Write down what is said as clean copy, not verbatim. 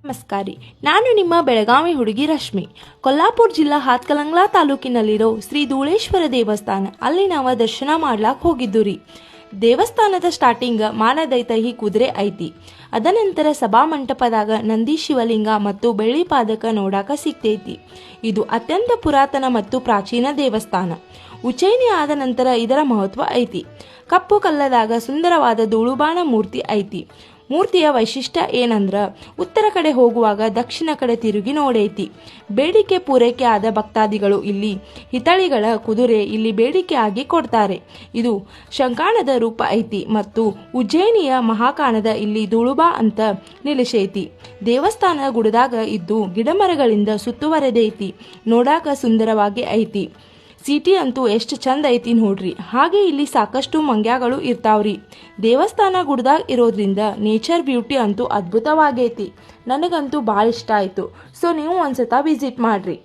ನಮಸ್ಕಾರಿ, ನಾನು ನಿಮ್ಮ ಬೆಳಗಾವಿ ಹುಡುಗಿ ರಶ್ಮಿ. ಕೊಲ್ಲಾಪುರ ಜಿಲ್ಲಾ ಹಾತ್ಕಲಂಗ್ಲಾ ತಾಲೂಕಿನಲ್ಲಿರೋ ಶ್ರೀ ಧೂಳೇಶ್ವರ ದೇವಸ್ಥಾನ, ಅಲ್ಲಿ ನಾವು ದರ್ಶನ ಮಾಡ್ಲಾಕ್ ಹೋಗಿದ್ದು ರೀ. ದೇವಸ್ಥಾನದ ಸ್ಟಾರ್ಟಿಂಗ್ ಮಾನದೈತಹಿ ಕುದುರೆ ಐತಿ. ಅದನಂತರ ಸಭಾ ಮಂಟಪದಾಗ ನಂದಿ ಶಿವಲಿಂಗ ಮತ್ತು ಬೆಳ್ಳಿ ಪಾದಕ ನೋಡಾಕ ಸಿಗ್ತೈತಿ. ಇದು ಅತ್ಯಂತ ಪುರಾತನ ಮತ್ತು ಪ್ರಾಚೀನ ದೇವಸ್ಥಾನ. ಉಜ್ಜಯಿನಿ ಆದ ನಂತರ ಇದರ ಮಹತ್ವ ಐತಿ. ಕಪ್ಪು ಕಲ್ಲದಾಗ ಸುಂದರವಾದ ಧೂಳುಬಾಣ ಮೂರ್ತಿ ಐತಿ. ಮೂರ್ತಿಯ ವೈಶಿಷ್ಟ್ಯ ಏನಂದ್ರ ಉತ್ತರ ಕಡೆ ಹೋಗುವಾಗ ದಕ್ಷಿಣ ಕಡೆ ತಿರುಗಿ ನೋಡೈತಿ. ಬೇಡಿಕೆ ಪೂರೈಕೆ ಆದ ಭಕ್ತಾದಿಗಳು ಇಲ್ಲಿ ಹಿತಳಿಗಳ ಕುದುರೆ ಇಲ್ಲಿ ಬೇಡಿಕೆ ಆಗಿ ಕೊಡ್ತಾರೆ. ಇದು ಶಂಕಾಣದ ರೂಪ ಐತಿ ಮತ್ತು ಉಜ್ಜಯಿನಿಯ ಮಹಾಕಾಣದ ಇಲ್ಲಿ ಧೂಳುಬಾ ಅಂತ ನಿಲ್ಲಿಸೈತಿ. ದೇವಸ್ಥಾನ ಗುಡದಾಗ ಇದ್ದು ಗಿಡಮರಗಳಿಂದ ಸುತ್ತುವರೆದೈತಿ. ನೋಡಾಕ ಸುಂದರವಾಗಿ ಐತಿ. ಸಿಟಿ ಅಂತೂ ಎಷ್ಟು ಚಂದ ಐತಿ ನೋಡ್ರಿ. ಹಾಗೆ ಇಲ್ಲಿ ಸಾಕಷ್ಟು ಮಂಗ್ಯಾಗಳು ಇರ್ತಾವ್ರಿ. ದೇವಸ್ಥಾನ ಗುಡ್ದಾಗ ಇರೋದ್ರಿಂದ ನೇಚರ್ ಬ್ಯೂಟಿ ಅಂತೂ ಅದ್ಭುತವಾಗೈತಿ. ನನಗಂತೂ ಭಾಳ ಇಷ್ಟ ಆಯಿತು. ಸೊ ನೀವು ಒಂದ್ಸತ ವಿಸಿಟ್ ಮಾಡ್ರಿ.